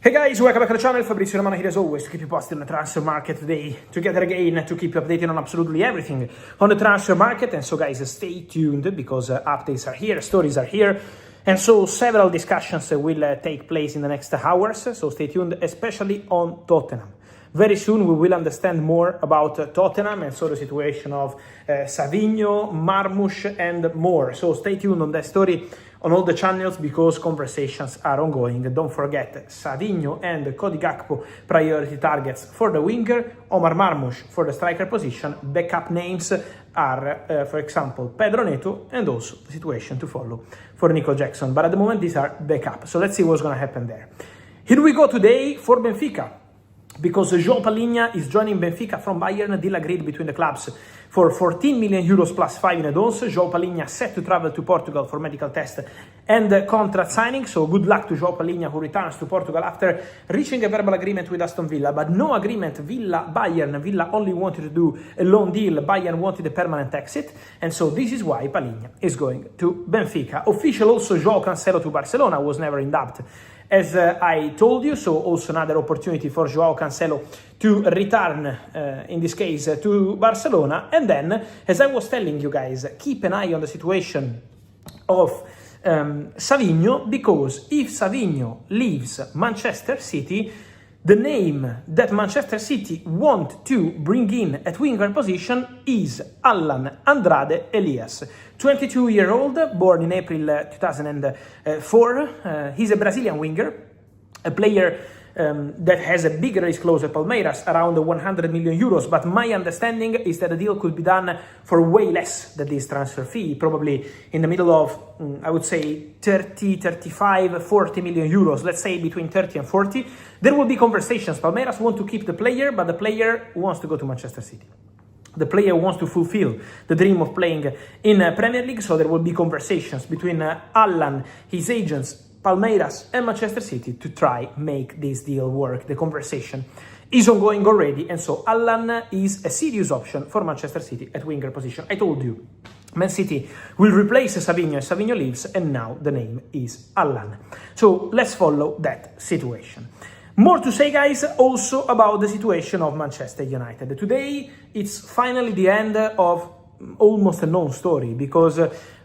Hey guys, welcome back to the channel. Fabrizio Romano here as always to keep you posted on the transfer market today, together again to keep you updated on absolutely everything on the transfer market. And so guys, stay tuned because updates are here, stories are here, and so several discussions will take place in the next hours, so stay tuned, especially on Tottenham. Very soon we will understand more about Tottenham and so the situation of Savinho, Marmoush and more. So stay tuned on that story on all the channels because conversations are ongoing. Don't forget Savinho and Cody Gakpo priority targets for the winger, Omar Marmoush for the striker position. Backup names are, for example, Pedro Neto and also the situation to follow for Nico Jackson. But at the moment, these are backup. So let's see what's going to happen there. Here we go today for Benfica, because João Palhinha is joining Benfica from Bayern. Deal agreed between the clubs for 14 million euros plus 5 in advance. João Palhinha set to travel to Portugal for medical test and contract signing. So good luck to João Palhinha, who returns to Portugal after reaching a verbal agreement with Aston Villa, but no agreement. Bayern Villa only wanted to do a loan deal. Bayern wanted a permanent exit, and so this is why Palhinha is going to Benfica. Official also João Cancelo to Barcelona, was never in doubt, as I told you, so also another opportunity for João Cancelo to return, in this case, to Barcelona. And then, as I was telling you guys, keep an eye on the situation of Savinho, because if Savinho leaves Manchester City, the name that Manchester City want to bring in at winger position is Allan Andrade Elias. 22-year-old, born in April 2004. He's a Brazilian winger, a player that has a big race clause at Palmeiras, around 100 million euros. But my understanding is that the deal could be done for way less than this transfer fee, probably in the middle of, I would say, 30, 35, 40 million euros, let's say between 30 and 40. There will be conversations. Palmeiras want to keep the player, but the player wants to go to Manchester City. The player wants to fulfill the dream of playing in Premier League, so there will be conversations between Allan, his agents, Palmeiras and Manchester City to try make this deal work. The conversation is ongoing already, and so Allan is a serious option for Manchester City at winger position. I told you, Man City will replace Savinho. Savinho leaves, and now the name is Allan. So let's follow that situation. More to say, guys, also about the situation of Manchester United. Today, it's finally the end of almost a known story, because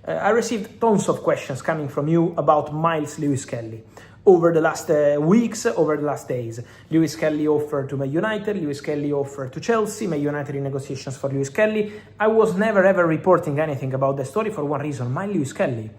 I received tons of questions coming from you about Miles Lewis Skelly over the last weeks, over the last days. Lewis Skelly offered to Man United, Lewis Skelly offered to Chelsea, Man United in negotiations for Lewis Skelly. I was never ever reporting anything about the story for one reason: Miles Lewis Skelly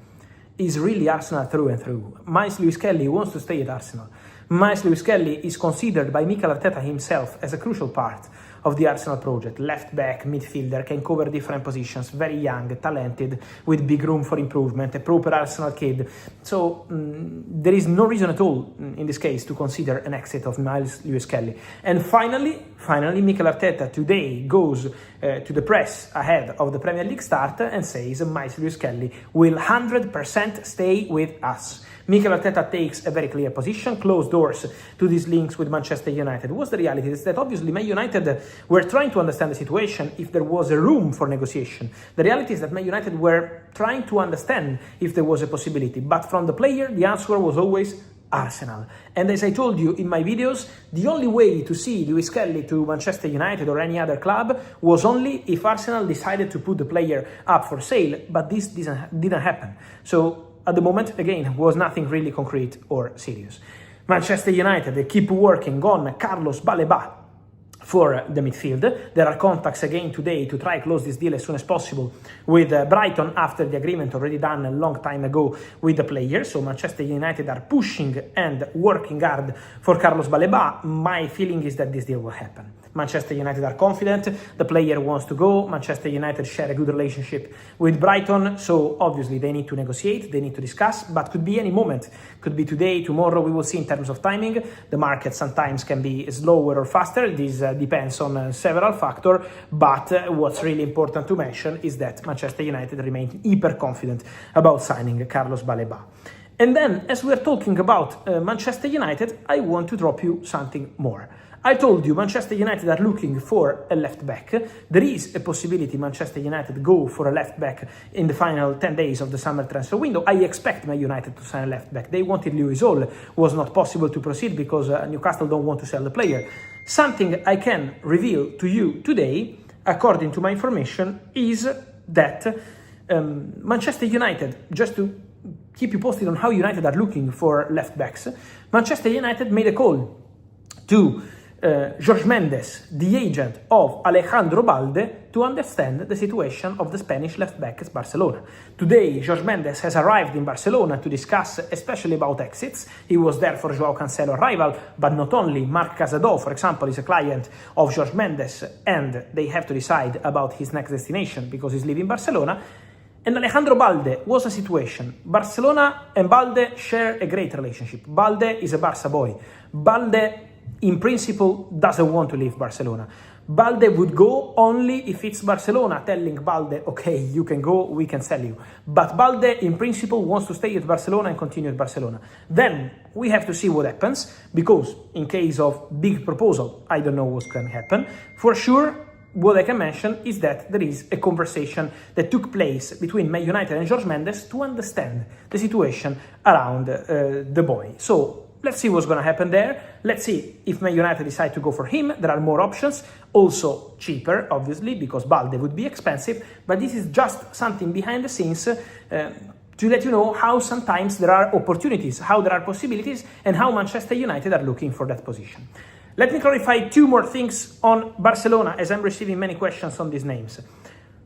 is really Arsenal through and through. Miles Lewis Skelly wants to stay at Arsenal. Miles Lewis Skelly is considered by Mikel Arteta himself as a crucial part of the Arsenal project. Left back, midfielder, can cover different positions, very young, talented, with big room for improvement, a proper Arsenal kid. So there is no reason at all in this case to consider an exit of Miles Lewis Skelly. And finally, Mikel Arteta today goes to the press ahead of the Premier League start and says Miles Lewis Skelly will 100% stay with us. Mikel Arteta takes a very clear position, closed doors to these links with Manchester United. What's the reality? Is that obviously Man United were trying to understand the situation if there was a room for negotiation. The reality is that Man United were trying to understand if there was a possibility. But from the player, the answer was always Arsenal. And as I told you in my videos, the only way to see Lewis Skelly to Manchester United or any other club was only if Arsenal decided to put the player up for sale. But this didn't happen. So at the moment, again, was nothing really concrete or serious. Manchester United, they keep working on Carlos Baleba for the midfield. There are contacts again today to try close this deal as soon as possible with Brighton after the agreement already done a long time ago with the player. So Manchester United are pushing and working hard for Carlos Baleba. My feeling is that this deal will happen. Manchester United are confident, the player wants to go, Manchester United share a good relationship with Brighton, so obviously they need to negotiate, they need to discuss, but could be any moment, could be today, tomorrow, we will see in terms of timing. The market sometimes can be slower or faster, this depends on several factors, but what's really important to mention is that Manchester United remain hyper confident about signing Carlos Baleba. And then, as we're talking about Manchester United, I want to drop you something more. I told you Manchester United are looking for a left back. There is a possibility Manchester United go for a left back in the final 10 days of the summer transfer window. I expect Man United to sign a left back. They wanted Lewis Hall, was not possible to proceed because Newcastle don't want to sell the player. Something I can reveal to you today, according to my information, is that Manchester United, just to keep you posted on how United are looking for left backs, Manchester United made a call to Jorge Mendes, the agent of Alejandro Balde, to understand the situation of the Spanish left back at Barcelona. Today, Jorge Mendes has arrived in Barcelona to discuss especially about exits. He was there for Joao Cancelo arrival, but not only. Marc Casado, for example, is a client of Jorge Mendes, and they have to decide about his next destination because he's leaving Barcelona. And Alejandro Balde was a situation. Barcelona and Balde share a great relationship. Balde is a Barca boy. Balde, in principle, doesn't want to leave Barcelona. Balde would go only if it's Barcelona telling Balde, okay, you can go, we can sell you. But Balde, in principle, wants to stay at Barcelona and continue at Barcelona. Then we have to see what happens, because in case of big proposal, I don't know what's going to happen. For sure, what I can mention is that there is a conversation that took place between Man United and Jorge Mendes to understand the situation around the boy. So let's see what's going to happen there. Let's see if Man United decide to go for him. There are more options, also cheaper, obviously, because Balde would be expensive. But this is just something behind the scenes to let you know how sometimes there are opportunities, how there are possibilities, and how Manchester United are looking for that position. Let me clarify two more things on Barcelona, as I'm receiving many questions on these names.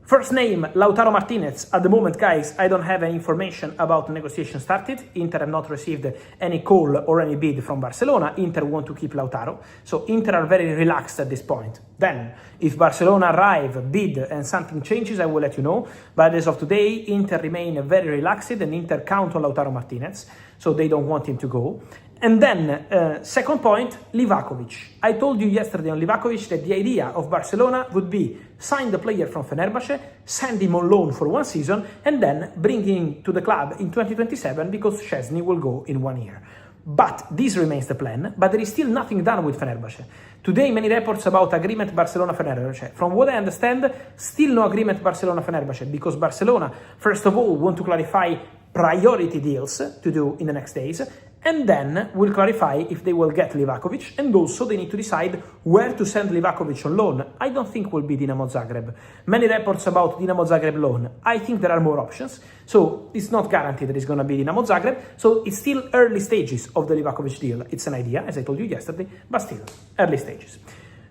First name, Lautaro Martinez. At the moment, guys, I don't have any information about the negotiation started. Inter have not received any call or any bid from Barcelona. Inter want to keep Lautaro. So Inter are very relaxed at this point. Then, if Barcelona arrive, bid, and something changes, I will let you know. But as of today, Inter remain very relaxed and Inter count on Lautaro Martinez. So they don't want him to go. And then, second point, Livakovic. I told you yesterday on Livakovic that the idea of Barcelona would be sign the player from Fenerbahce, send him on loan for 1 season, and then bring him to the club in 2027 because Szczesny will go in 1 year. But this remains the plan, but there is still nothing done with Fenerbahce. Today, many reports about agreement Barcelona-Fenerbahce. From what I understand, still no agreement Barcelona-Fenerbahce, because Barcelona, first of all, want to clarify priority deals to do in the next days, and then will clarify if they will get Livakovic, and also they need to decide where to send Livakovic on loan. I don't think will be Dinamo Zagreb. Many reports about Dinamo Zagreb loan. I think there are more options, so it's not guaranteed that it's going to be Dinamo Zagreb, so it's still early stages of the Livakovic deal. It's an idea, as I told you yesterday, but still early stages.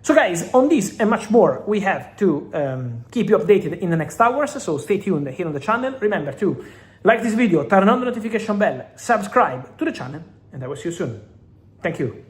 So guys, on this and much more, we have to keep you updated in the next hours, so stay tuned here on the channel. Remember to like this video, turn on the notification bell, subscribe to the channel, and I will see you soon. Thank you.